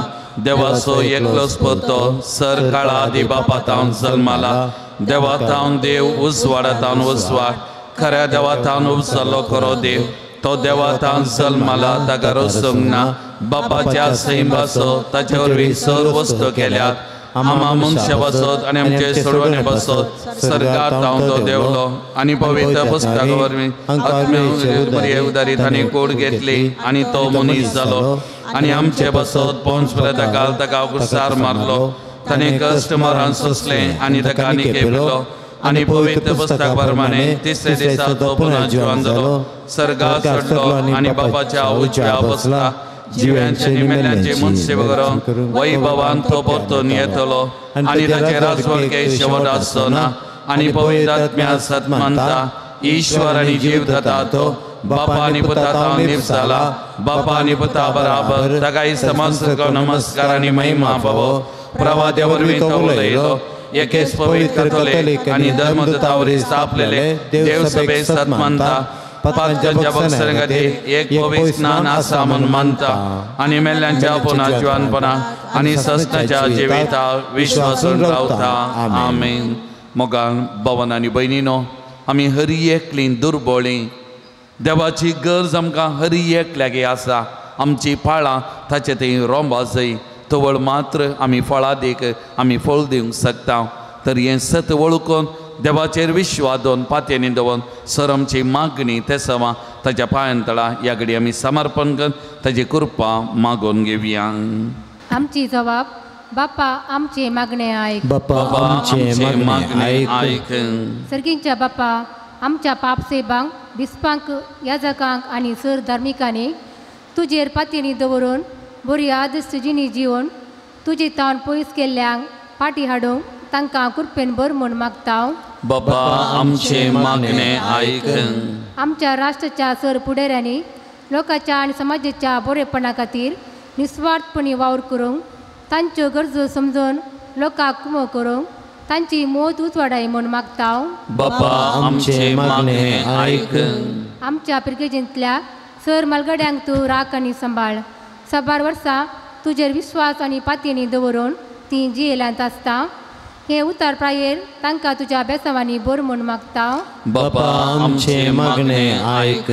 देवाचो एकलोच पुतो सर काळा आदी बापातावन जल्माला. देवातावन देव उजवाडातावन उजवाड खऱ्या देवातावन उपसलो करो देव. तो देवातावन जल्माला ताका रोसूंक ना. बापाच्या सैमाचो ताचे वरवीं सर्व वस्तू केल्यात. आमा मनशा बसत आनी आमचे सोडवणे बसत सर्गात तावन तो देवलो आनी पवित्र पुस्तका वरवीं आत्मे उदारीत आनी कूड घेतली आनी तो मनीस जालो. आनी आमचे बसत पोंच पिलाताक ताका कुर्सार मारलो. ताणें कश्ट मरण सोंसलें आनी ताका निकेबलो. आनी पवित्र पुस्तका प्रमाणे तिसरे दिसा तो पुन्हा जिवंत जालो, सर्गात चडलो आनी बापाच्या उजव्या बसला. जिव्यांचे निमेल्यांचे मनसे वगैरे वैभवान तो परतून येतलो आनी ताचे राजवडके शेवट आसचो ना. आनी पवित्र आत्म्या सतमंता ईश्वर आनी जीव दाता तो बापा आनी पुता तावन निपजाला. बापा आनी पुता बराबर ताकाय समस्त नमस्कार आनी महिमा भावो. प्रवाद्या वरवीं तो उलयलो. एकेच पवित्र कॅथोलीक आनी धर्मदूतावरी स्थापलेले देव सभे सतमंता पांचच्या बक्षरगती एक पवित्र स्नान आसा म्हूण मानता आनी मेल्ल्यांच्या पुना जिवंतपणा आनी सस्ताच्या जिविता विश्वासून रावता. आमीन. मोगाळ भवन आनी भयणीनो, आमी हर एकली दुर्बळी. देवाची गरज आमकां हर एकल्यागे आसा. आमची पाळां ताचे थंय रोंबा जाय तवळ मात्र आमी फळां देक आमी फळ दिवंक शकता. तर हें सत वळखून देवाचेर विश्वास दवरून पातयेनी दवरून सर आमची मागणी ते सवा ताच्या पांयतळा ह्या घडी आमी समर्पण करून ताची कृपा मागून घेवया. आमची जबाब बापा आमचे मागणे आयक. बापा आमचे मागणे आयक. सर्गींच्या बापा आमच्या पापसेबांक दिसपांक याजकांक आनी सर धार्मिकांनी तुजेर पातयेनी दवरून बरी आदस्त जिणी जिवन तुजे तावन पयस केल्ल्यांक पाटी हाडूंक तांकां कृपेन बर म्हूण मागता. बापा आमचे मागणे आयक. आमच्या राष्ट्राच्या सर फुडाऱ्यांनी लोकांच्या आनी समाजाच्या बरेपणा खातीर निस्वार्थपणी वावर करूंक तांच्यो गरजो समजून लोकांक कुमो करूंक तांची मोत उजवाडाय म्हूण मागता. बापा आमचे मागणे आयक. आमच्या पिरगेजींतल्या सर मालगड्यांक तूं राख आनी सांबाळ. साबार वर्सां तुजेर विश्वास आनी पातयेनी दवरून ती जियेल्यांत आसता हे उतार प्रायेर तांकां तुज्या बेसांवांनी बोर म्हूण मागता। बापा आमचे मागणे आयक।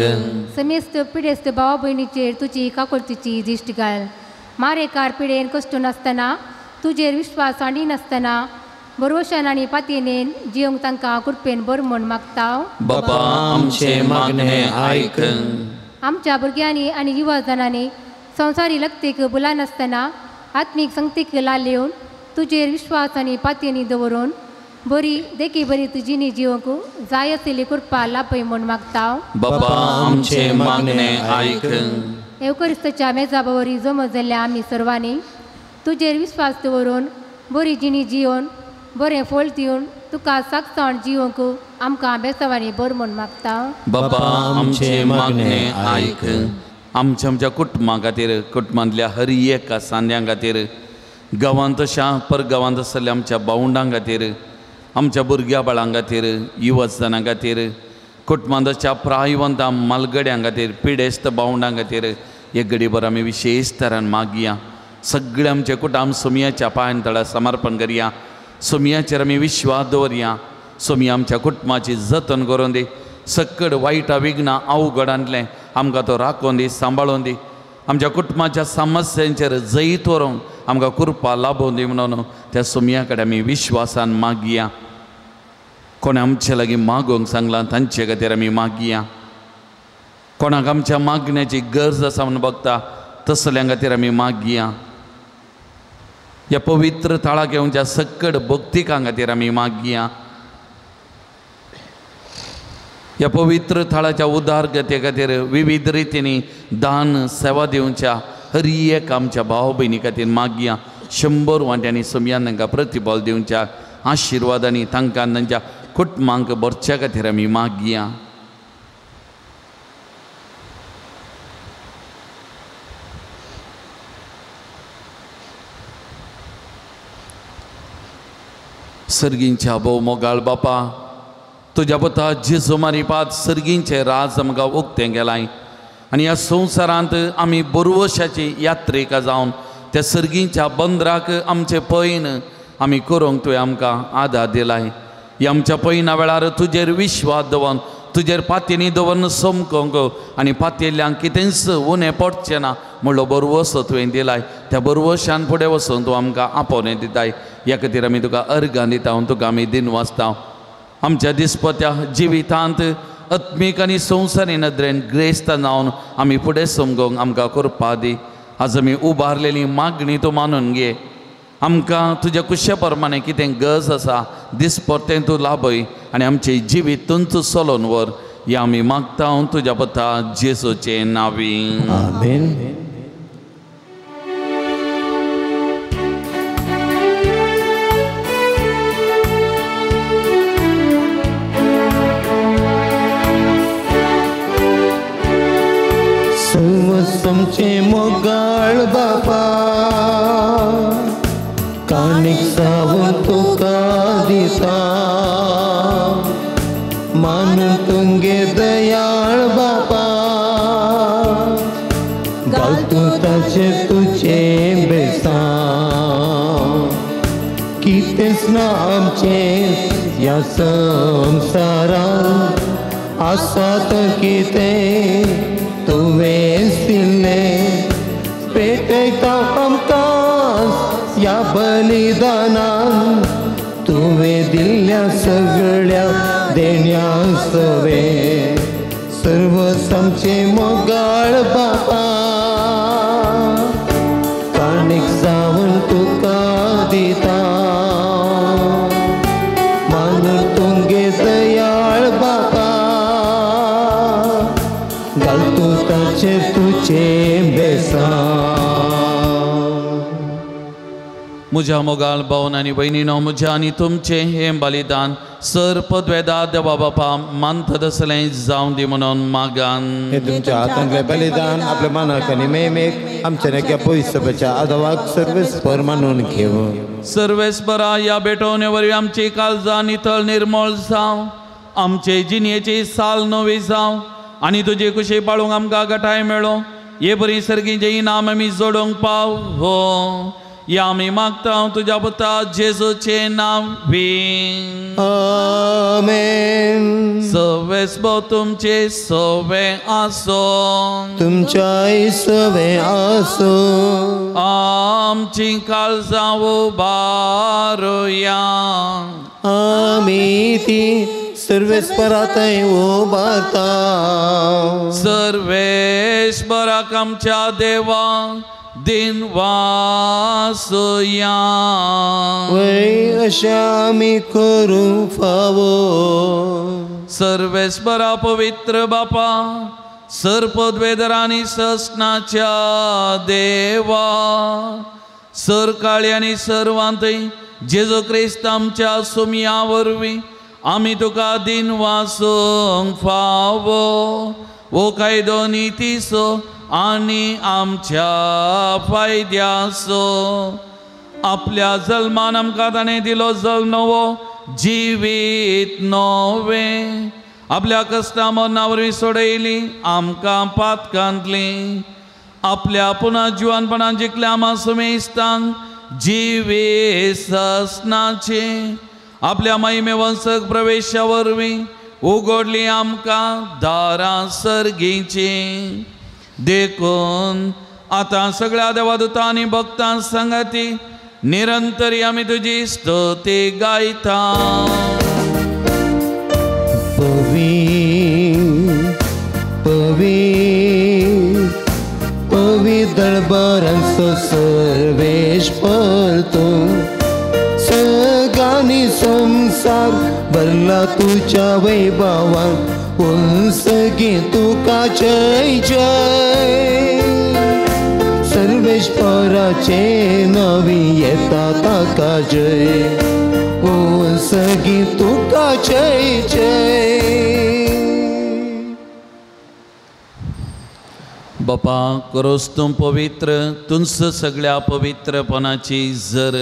समेस्त पिडेस्त भावा भयणीचेर तुजी काकुळतीची दिश्ट घाल। मारेकार पिडेन कश्ट नासतना तुजेर विश्वास आनी नासतना बरोवशान आनी पातयेनेन जियोंक तांकां कृपेन बोर म्हूण मागता। बापा आमचे मागणे आयक। आमच्या भुरग्यांनी आनी युवा जनांनी संवसारी लक्तेक बुलानासतना आत्मीक संगतीक लाल येवन तुजेर विश्वास आनी पातयेनी दवरून बरी देखी बरी तुजीनी जिवंक जाय आशिल्ली कृपा लापय म्हूण मागता। बापा आमचे मागणे आयक। एवकरिस्ताच्या मेजा बरी जमा जाल्ल्या आमी सर्वांनी तुजेर विश्वास दवरून बरी जिणी जिवन बरें फळ दिवन तुका साक्षाण जिवंक आमकां बेसांवांनी बोर म्हूण मागता। बापा आमचे मागणे आयक। आमच्या कुटुंबा खातीर कुटुंबांतल्या हर एका सांद्यां खातीर गांवांत अशा परगांवांत आसलेल्या आमच्या भावंडां खातीर आमच्या भुरग्या बाळां खातीर युवजनां खातीर कुटुंबांतच्या प्रायवंतां मालगड्यां खातीर पिडेस्त भावंडां खातीर एक घडीभर आमी विशेश तरान मागया। सगळे आमचे कुटुंब सोमयाच्या पांयां तळा समर्पण करया। सोमयाचेर आमी विश्वास दवरया। सोमया आमच्या कुटुंबाची जतन करून दी। सकड वायटा विघ्ना अवघडांतलें आमकां तो राखून दी, सांबाळून दी। आमच्या कुटुंबाच्या समस्यांचेर जैत व्हरूंक आमकां कृपा लाभून दी म्हणून त्या सोमया कडेन आमी विश्वासान मागया। कोणे आमचे लागीं मागोवंक सांगलां तांचे खातीर आमी मागया। कोणाक आमच्या मागण्याची गरज आसा म्हणून बघता तसल्यां खातीर आमी मागया। ह्या पवित्र थाळाक येवच्या सकड भक्तिकां खातीर आमी मागया। ह्या पवित्र थाळाच्या उदारगते खातीर विविध रितींनी दान सेवा दिवच्या हर एक आमच्या भाव भयणी खातीर मागया। 100 वांट्यांनी सोमयान तांकां प्रतिफळ दिवच्या आशिर्वादांनी तांकां तांच्या कुटुंबांक भरच्या खातीर आमी मागया। सर्गींच्या भोव मोगाळ बापा तुज्या पुता जेजू मारिपात सर्गींचे राज आमकां उक्तें गेलाय आनी ह्या संवसारांत आमी बरोवशाची यात्रेक जावन त्या सर्गींच्या बंदराक आमचे पैन आमी करूंक तुवें आमकां आदार दिलाय। ह्या आमच्या पैना वेळार तुजेर विश्वास दवरून तुजेर पातयेनी दवरून समकोंक आनी पातयेल्ल्यांक कितेंच उणें पडचें ना म्हणलो बरवसो तुवें दिलाय। त्या बरवशान फुडें वचून तूं आमकां आपोवणें दिताय। ह्या खातीर आमी तुका अर्गां दिता, तुका आमी दिनवासता। आमच्या दिसपत्या जिवितांत आत्मीक आनी संवसारी नदरेन ग्रेस्त जावन आमी फुडें समजूंक आमकां कृपा दी। आज आमी उबारलेली मागणी तूं मानून घे। आमकां तुज्या कुशे प्रमाणे कितें गरज आसा दिसपरतें तूं लाभय आनी आमचें जिवीत तुमचो चलोवन व्हर। हें आमी मागता तुज्या पुता जेजूचे नांवीं, आमेन। तुमचे मोगाळ बापा कानीक सावून तुका दिता मान तुंगे दयाळ बापा घाल तूं ताचे तुजे बेसां कितेंच ना आमचे ह्या संवसारांत आसात कितें तुवें दिल्लें पेटयता आमकां ह्या बलिदानान तुवें दिल्ल्या सगळ्या देण्यां सवे सर्व आमचे मोगाळ बापा काणीक जावन तुका दिता मान तुंगे दयाळ बापा घाल तूं ताचे तुजे बेसां। म्हज्या मोगाळ भावन आनी भयणीनो म्हज्या आनी तुमचें हें बलिदान सर पदवेदार देवा बापा मानता तसलें जावं दी म्हणून मागान। हे तुमच्या हातांतलें बलिदान आपल्या मनाक आनी मेमेक आमच्या नक्या पवित्रच्या आदावाक सर्वेस्पर मानून घेवं। सर्वेस्परा ह्या भेटोवणे वरवीं आमची काळजां नितळ निर्मळ जावं, आमचे जिणेची साल नवी जावं आनी तुजी कुशी पाळूंक आमकां गटाय मेळो। ये बरी सर्गीचे इनाम आमी जोडूंक पाव हो या आमी मागता तुज्या पुता जेजूचे नांवी आमेन. सवेस्बो तुमचे सवे आसो तुमच्या सवे आसो. आमची काळजां उबारुया आमी ती सर्वेस्परांतय उबारता. सर्वेश्वराक आमच्या देवा दिनवासुया वै अशें आमी करूंक फावो. सर्वेस्परा पवित्र बापा सर्पद्वेदर आनी ससनाच्या देवा सर काळी आनी सर्वांतय जेजू क्रिस्त आमच्या सुमया वरवीं आमी तुका दिन वासूंक फावो. वो कायदो नितीसो आनी आमच्या फायद्यासो आपल्या जल्मान आमकां ताणें दिलो जल्म नवो जिवीत नवें. आपल्या कश्टा मरणा वरवीं सोडयली आमकां पातकांतली. आपल्या पुना जिवानपणान जिखल्या आमा सुमेस्तांक जिवीत ससनाचे आपल्या महिमे वंशक प्रवेशा वरवीं उगडली आमकां दारां सर्गीची. देखून आतां सगळ्या देवादूतां आनी भक्तां संगती निरंतरी आमी तुजी स्तुती गायता. पवित्र दरबारांचो सर्वेश्वर तूं सगळ्यांनी संसार भरला तुज्या वैभवान. सगी तुका जय जय. सर्वेश्वराचे नावी येता ताका जय. सगी तुका जय जय. बापा करोस तूं पवित्र तुंच सगळ्या पवित्रपणाची जर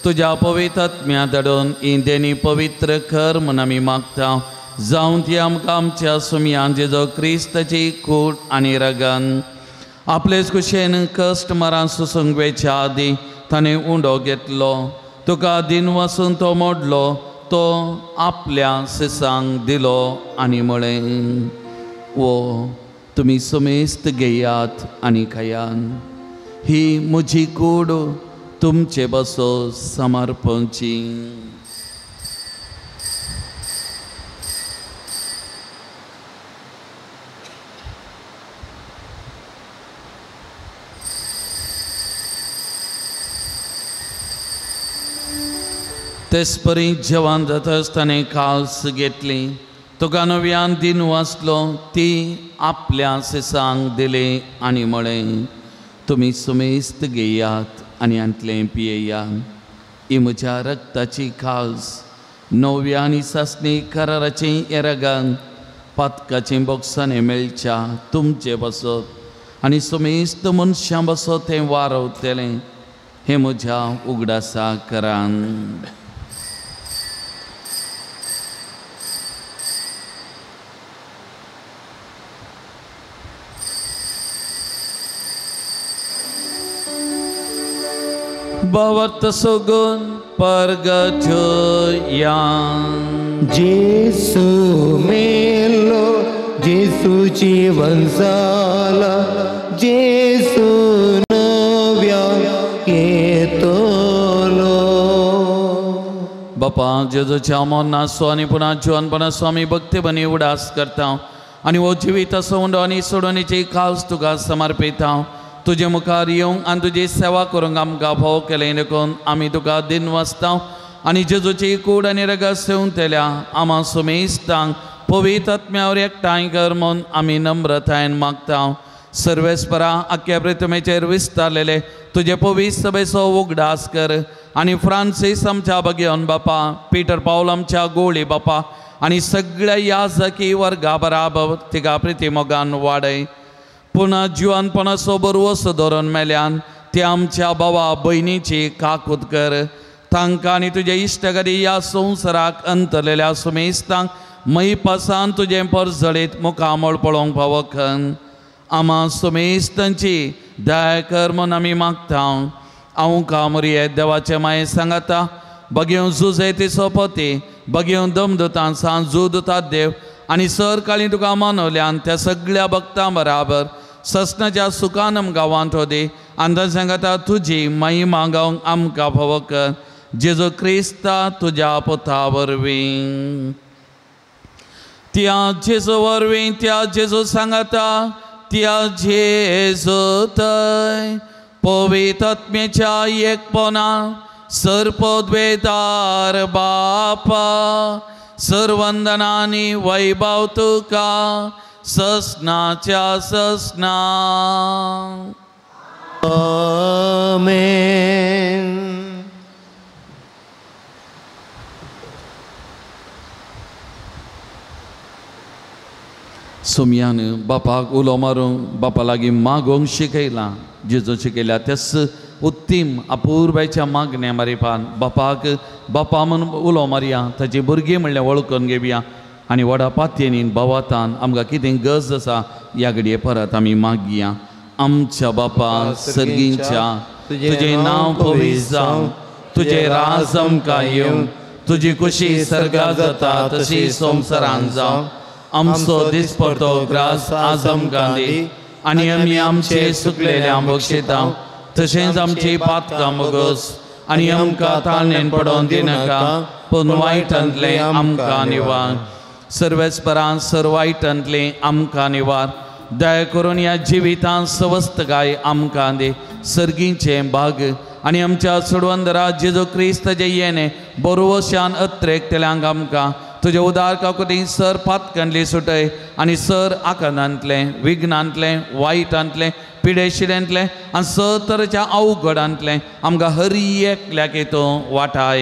तुज्या पवित्र आत्म्या धाडून इंदेनी पवित्र कर म्हूण आमी मागता. जावं ती आमकां आमच्या सुमयान जेजो क्रिस्ताची कूड आनी रगान आपलेच कुशेन कश्ट मरां सुसूंक वेच्या आदी ताणें उंडो घेतलो. तुका दिन वसून तो मोडलो तो आपल्या सिसांक दिलो आनी म्हळें वो तुमी सुमेस्त घेयात आनी खायान. ही म्हजी कूड तुमचे बसो समर्पणची. तेच परी जेवण जाताच ताणें काल्स घेतली. तुका नव्यान दिन वाचलो ती आपल्या सिसांक दिले आनी म्हळें तुमी सुमेस्त घेयात आनी हांतलें पियेयात. ही म्हज्या रक्ताची काल्स नव्या आनी सासणी कराराची येरागान पातकाचें बोक्सांनी मेळच्या तुमचे बसत आनी सुमेस्त मनशां बसत हें वारवतलें. हें म्हज्या उगडासा करान. Bavat sugun pergajuya जेसू मेलो जेसू जीवन झाला जेसू नव्या येतलो. बापा जेजूच्या मोन्ना स्वानी पुन्हा जीवनपणा स्वामी भक्ती बनी उडास करता आणि वो जिवीत असो उंडो आनी सोडणीची काल्स तुका समर्पिता. तुजे मुखार येवंक आनी तुजी सेवा करूंक आमकां भाव केलें देखून आमी तुका दिन वाचता आनी जेजूची कूड आनी रगत सेवून तेल्या आमा सुमेस्तांक पवित्र आत्म्यावर एकठांय कर म्हूण आमी नम्रतायेन मागता. सर्वेस्परा आख्या पृथ्वीचेर विस्तारलेले तुजे पवित्र सभेचो उगडास कर आनी फ्रांसीस आमच्या भगिवन बापा पिटर पावल आमच्या गोळी बापा आनी सगळ्या याजकी वर्गा बराबर तिका प्रिती मोगान वाडय. पुन्हा जिवानपणाचो बरवस धरून मेल्यान ते आमच्या भावा भयणीची काकूत कर. तांकां आनी तुजे इश्टगरी ह्या संवसाराक अंतरलेल्या सुमेस्तांक मई पासान तुजें परजळीत मुखामळ पळोवंक फावो खन. आम्हा सोमेस्तांची दया कर म्हूण आमी मागता. हांव कामरी देवाचे माये सांगाता बगेव झुजे ती सोपोती बगेव दमदुतां सांज झुदतात देव आनी सर काळी तुका मानवल्यान त्या सगळ्या भक्तां बराबर ससनाच्या सुखान आमकां वांटो दी. आनी सांगाता तुजी महिमा गावंक आमकां फावो कर. जेजू क्रिस्ता तुज्या पुता वरवीं त्या जेजू वरवीं त्या जेजू सांगाता त्या जेजू थंय पवित्र आत्म्याच्या एकपणा सर्पोद्वेदार बापा सर्वंदनानी वैभव तुका ससनाच्या ससना. आमेन. सोमयान बापाक उलो मारूंक बापा लागीं मागोंक शिकयलां. जेजू शिकयल्या त्याच उत्तीम अपूर्वाच्या मागण्या मारिपान बापाक बापा म्हूण उलो मारया. ताची भुरगीं म्हणल्यार वळखून घेवया आनी व्हडा पातयेन भवातान आमकां कितें गरज आसा ह्या घडये परत आमी मागया. आमच्या बापा सर्गींच्या तुजें नांव पवित्र जावं तुजें राज आमकां येवं तुजी खुशी सर्गां जाता तशी संवसारांत जावं. आमचो दिसपडटो ग्रास आज आमकां दी आनी आमी आमचे सुकलेल्या बक्षिता तशेंच आमची पातकां मोगोस आनी आमकां ताळणेन पडोवन दिनाका पूण वायटांतले आमकां निवार. सर्वेस्परां सर्वायटांतले आमकां निवार. दया करून ह्या जिवितांत सवस्तकाय आमकां दे. सर्गीचे भाग आनी आमच्या सुडवंदरा जेजू क्रिस्ताचे येणे बरोवशान अत्रेकतल्यांक आमकां तुजे उदार काकुटी सर पातकांतली सुटय आनी सर आकांतांतले विघ्नांतले वायटांतले पिडेशिड्यांतले आनी सर तरेच्या अवघडांतले आमकां हर एकल्याक तूं वाटाय.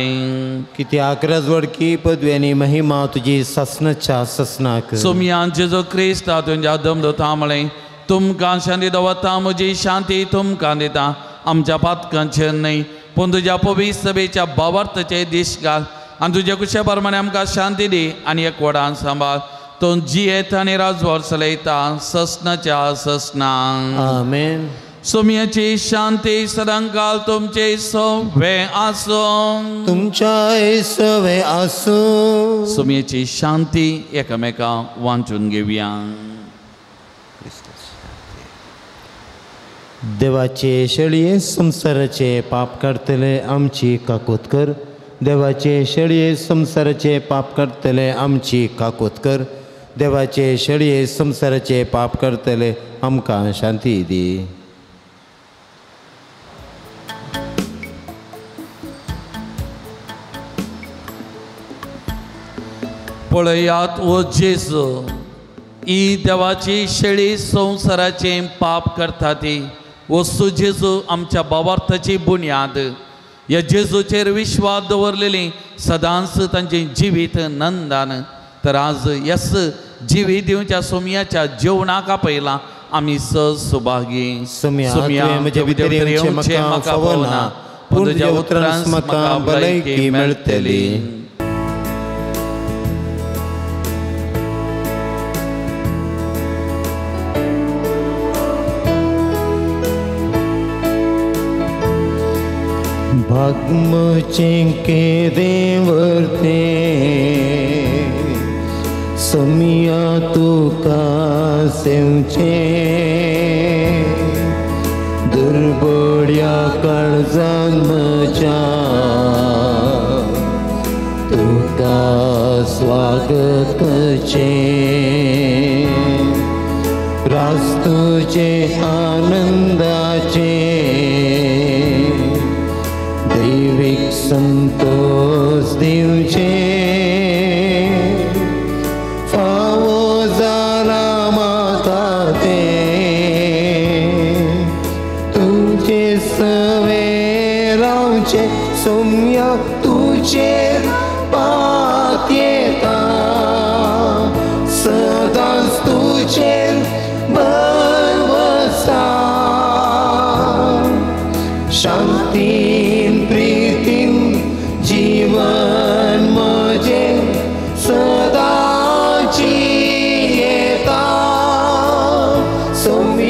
कित्याक रजवडकी पदव्यांनी महिमा तुजी ससनाच्या ससनाक. सोमयान जेजू क्रिस्ता तुज्या दमदुतां म्हळें तुमकां शांती दवरता म्हजी शांती तुमकां दिता. आमच्या पातकांचेर न्हय पूण तुज्या पवित्र सभेच्या भावार्थाचे दीस घाल आनी तुज्या कुशा प्रमाणे आमकां शांती दी आनी एकवटान सांबाळ. तो जियेत आनी राजवर चलयता ससनाच्या ससना. आमेन. सोमयाची शांती सदांकाल तुमचे सवे आसूं. तुमच्या सवे आसूं. सोमयाची शांती एकामेकांक वांचून घेवया. देवाचे शेळये संसाराचे पाप करतले आमची काकोत कर. देवाचे शेळये संसाराचे पाप करतले आमची काकोत कर. देवाचे शेळये संसाराचे पाप करतले आमकां शांती दी. पळयात ओ जेजू ही देवाची शेळी संसाराचे पाप करता ती वस्तू जेजू आमच्या भावार्थाची बुन्याद. ह्या जेजूचेर विश्वास दवरलेली सदांच तांचे जिवीत नंदान. तर आज यस जिवीत दिवच्या सोमयाच्या जेवणाक आपयलां आमी सुभागी. सोमया म्हजे भितर येवचें म्हाका फावना पूण तुज्या उतरांत म्हाका भलायकी मेळटली. भगमचे देवरते सोमया तुका सेवचे दुर्बड्या काळजान म्हज्या तुका स्वागत करचे. रास तुजे आनंदाचे दैविक संतोष दिवचे. फावो जाला म्हाका ते तुजे सवे रावचे. सोमया तुजेर पात येता सदांच तुजेर बरवसा. शांतीन प्रितीन जीवन म्हजे सदांची येता. सोमया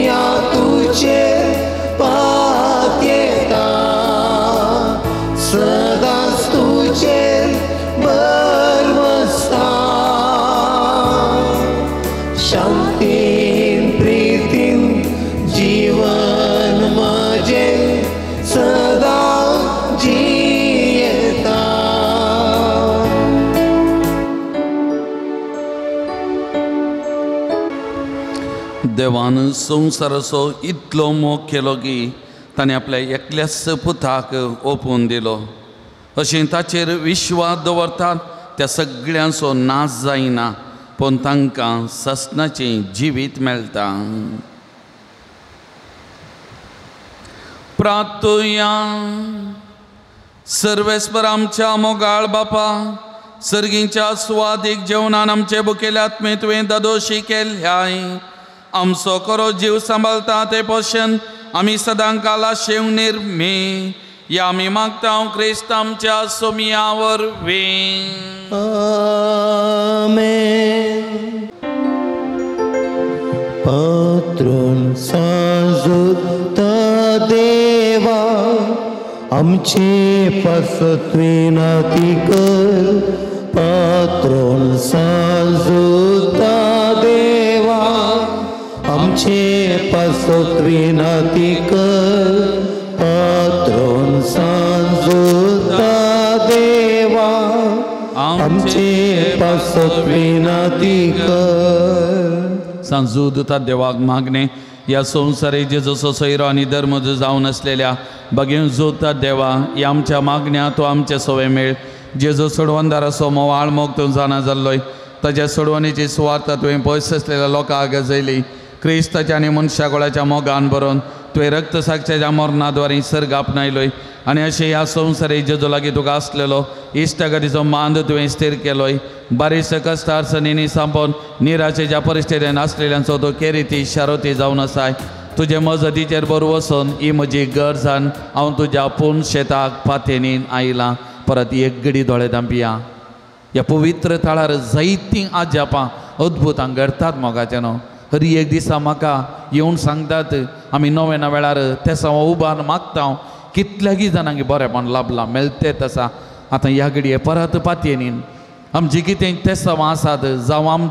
सदांच तुजेर बरवसा शांतीन प्रितीन जीवन म्हजें सदां जियेता. देवान संवसाराचो इतलो मोग केलो की ताणें आपल्या एकल्याच पुताक ओपून दिलो. अशें ताचेर विश्वास दवरतात त्या सगळ्यांचो नाश जायना पूण तांकां ससनाचें जिवीत मेळटा. प्रार्थुया. सर्वेस्पर आमच्या मोगाळ बापा, सर्गींच्या सुवादीक जेवणान आमचे बुकेले आत्मे तुवें दादोशी केल्याय. आमचो खरो जीव सांबाळटा ते पोशन आमी सदां काला शेव निर्मे या आमी मागता क्रिस्त आमच्या सोमिया वरवीं. आमेन. पात्रून साजुता देवा आमचे पासत्विनाती कर. पात्रून साजुता देवा आमचे पासत्विनाती कर. पात्रून साजुता देवा आमचे पासत्विनाती कर. सांजुता देवाक मागणे या संवसारी जेजूचो सोयरो आनी धर्म जावन आसलेल्या भगेन जोता देवा या आमच्या मागण्या तो आमचे सवय मेळ. जेजू सोडवंदाराचो मोवाळ मोग तूं जाणा जाल्लोय. ताच्या सोडवणेची सुवार्थ तुवें पयस आसलेल्या लोकांक गजयली. क्रिस्ताच्या आनी मनशाकुळाच्या मोगान बरोवन तुवें रक्त साक्षाच्या मरणाद्वारे सर्ग आपणायलोय. आनी अशें ह्या संवसारी जेजू लागीं तुका आसलेलो इश्टगतीचो मान तुवें स्थिर केलोय. बारीक कश्ट अडचणींनी सांपोवन निराशेच्या परिस्थितीन आसलेल्यांचो तो केरिती शारोती जावन आसाय. तुजे मजतीचेर बर वचून ही म्हजी गरजान हांव तुज्या पूर्ण शेताक पातेनीन आयलां. परत एक घडी दोळे धांपिया. ह्या पवित्र थळार जायतीं आजापां अद्भुतां घडटात मोगाचें न्हू. हरी एक दिसा म्हाका येवन सांगतात आमी नव्या वेळार तेसा उबार मागता कितल्यागी जाणांक बरेपण लाभलां मेळटे तसा. आतां ह्या घडये परत पातयेनीन आमची कितें तेसांवां आसात जावं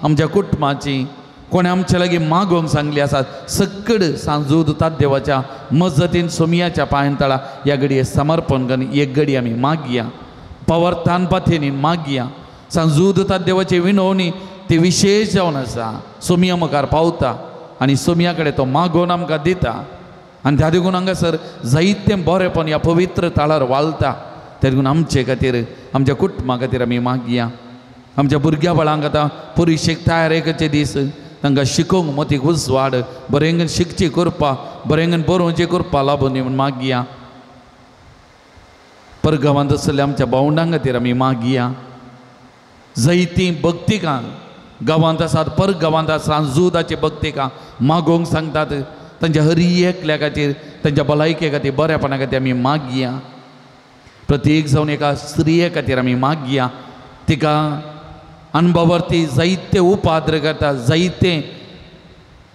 आमच्या कुटुंबाची कोणें आमचे लागीं मागोवंक सांगली आसात सकड सांजुतात देवाच्या मजतीन सोमियाच्या पांयतळा ह्या घडये समर्पण करून एक घडी आमी मागया. पवर्तान पातयेनीन मागया. सांजुतात देवाची विनवणी ती विशेष जावन आसा. सोमिया मुखार पावता आनी सोमिया कडेन तो मागोवन आमकां दिता. आनी त्या देखून हांगासर जायतें बरेंपण ह्या पवित्र ताळार वालता. त्या देखून आमचे खातीर आमच्या कुटुंबा खातीर आमी मागया. आमच्या भुरग्या बाळांक आतां परिक्षेक तयार करचे दीस तांकां शिकोवंक मतीक उजवाड बरेंगन शिकची करपा बरेंगन बरोवची करपा लाभून दी म्हूण मागया. परगांवांत आसलेल्या आमच्या भावंडां खातीर आमी मागया. जायतीं भक्तिकां गांवांत आसात परगांवांत सांजुदाचे भक्तिकां मागोवंक सांगतात. तांच्या हरी एकल्या खातीर तांच्या भलायके खातीर बरेपणा खातीर आमी मागया. प्रत्येक जावन एका स्त्रिये खातीर आमी मागया. तिका अनुभवार ती जायते उपाद्र करता जायते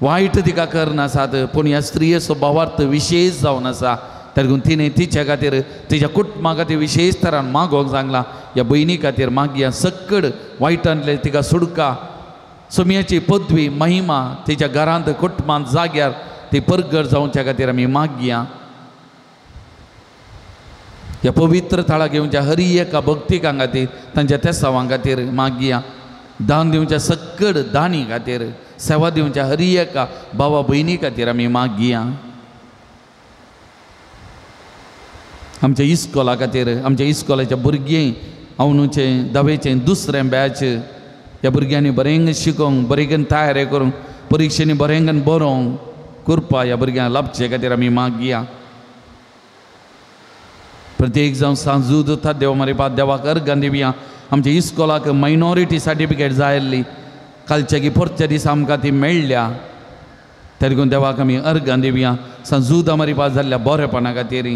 वायट तिका करनासात पूण ह्या स्त्रियेचो भावार्थ विशेष जावन आसा. त्या देखून तिणें तिच्या खातीर तिच्या कुटुंबा खातीर विशेष तरान मागोवंक सांगलां. ह्या भयणी खातीर मागया. सकड वायटांतले तिका सुडका सोमियाची पदवी महिमा तिच्या घरांत कुटुंबांत जाग्यार ती परगट जावच्या खातीर आमी मागया. ह्या पवित्र थाळा घेवच्या हरी एका भक्तिकां खातीर तांच्या तेसावां खातीर मागया. दान दिवच्या सकड दानी खातीर सेवा दिवच्या हरी एका भावा भयणी खातीर आमी मागया. आमच्या इस्कॉला खातीर आमच्या इस्कॉलाच्या भुरगीं अंदूचें धावेचें दुसरें बॅच ह्या भुरग्यांनी बरेंग शिकोवंक बरेंगन तयारी करूंक परिक्षेनी बरेंगन बरोवंक करपा ह्या भुरग्यांक लाभचे खातीर आमी मागया. प्रत्येक जावन सांजुता देव मारिपा देवाक अर्घां दिवया. आमच्या इस्कॉलाक मायनॉरिटी सर्टिफिकेट जाय आसली कालच्या की परच्या दिसा आमकां ती मेळ्ळ्या. त्या देखून देवाक आमी अर्घां दिवया. सांजुता मारिपा जाल्ल्या बरेपणा खातीर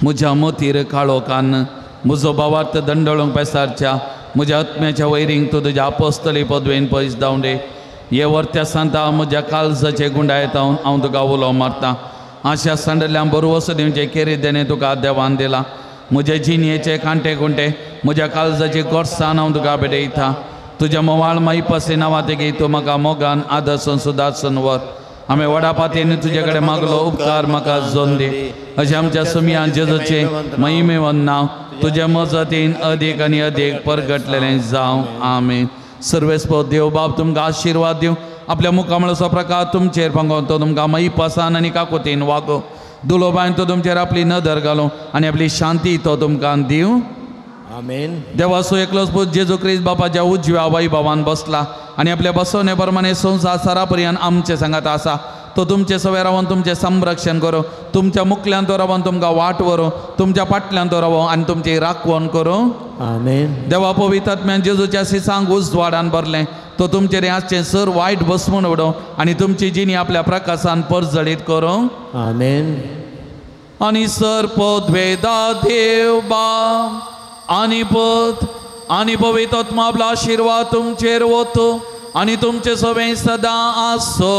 म्हज्या मतीर काळो कान म्हजो भावार्थ दंडळूंक पेसारच्या म्हज्या आत्म्याच्या वैरींक तूं तुज्या आपोस्तली पदवेन पयस धांवडे. हे वर्त्या सांता म्हज्या काळजाचे गुंडायेत हांव तुका उलो मारतां. अशा संडल्या बरो वसुदेवचे केरी देणे तुका देवान दिला म्हज्या जिणयेचे कांटे कुंटे म्हज्या काळजाची गोडसाण हांव तुका भेटयता तुज्या मोवाळ माई पासे नांवा तेगे तूं म्हाका मोगान आदर्शन सुदारसन वर आम्ही वडापातेने तुझे कडेन मागलो उपकार म्हाका जोन दे अशें आमच्या सुमियान जेजूचे महिमेवन नांव तुज्या मजतीन अदीक आनी अदीक परगटलेलें जावं आमीन. सर्वेस्पो देव बाब तुमकां आशिर्वाद दिवं आपल्या मुखामळाचो प्रकार तुमचेर पांगो तो तुमकां माई पासान आनी काकुतीन वागो दुलोबायन तो तुमचेर आपली नदर घालूं आनी आपली शांती तो तुमकां दिवं आमेन. देवाचो एकलोच पूत जेजू क्रिस्त बापाच्या उजव्या वैभवान बसला आनी आपल्या बसवणे प्रमाणे संवसारा पर्यंत आमचे सांगात आसा तो तुमचे सवय रावन तुमचे संरक्षण करो तुमच्या मुखल्यान तो रावन तुमकां वाट व्हरो तुमच्या फाटल्यान तो रावो आनी तुमची राखवण करो आमेन. देवा पवित्र आत्म्यान जेजूच्या सिसांक उजवाडान भरलें तो तुमचेर आजचें सर वायट बसवून उडो आनी तुमची जिणी आपल्या प्रकाशान परजळीत करो आमेन. आनी सर पद्वेदा देव बाब आनी पद आनी पवित्र आत्मा आपला आशिर्वाद तुमचेर वतो आनी तुमचे सगळे सदां आसो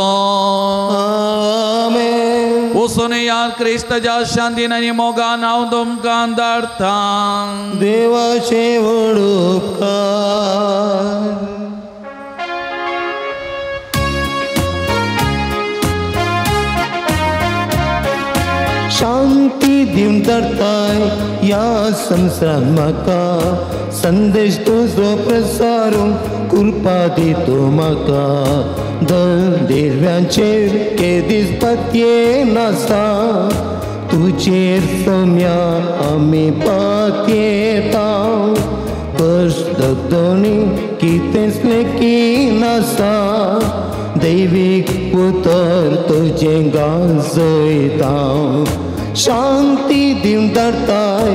आमेन. वचून या क्रिस्ताच्या शांतीन आनी मोगान हांव तुमकां धाडटा. देवाचे व्हड उपकार. शांती दिवन धरताय या संवसारांत म्हाका संदेश तुजो प्रसारूंक कृपा दितो म्हाका देव्यांचेर केदीस पातयेन आसा तुजेर सोम्या आमी पातयेता कश्ट दोनी कितेंच लेकीन आसा दैवीक पुतर तुजें गाजयता शांती दिवन धाडताय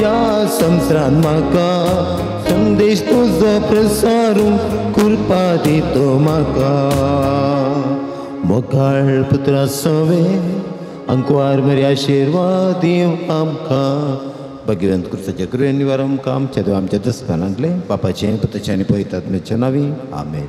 या संवसारांत म्हाका संदेश तुजो प्रसारूंक कृपा दितो म्हाका मोगाळ पुत्रा सवे अंकवार मरी आशिर्वाद दिवं आमकां भगवंत कृष्णाच्या कृपेन निवार आमकां आमच्या देव आमच्या दसपानांतले बापाचें पुताचें आनी पवित्र आत्म्याच्या नांवी आमेन.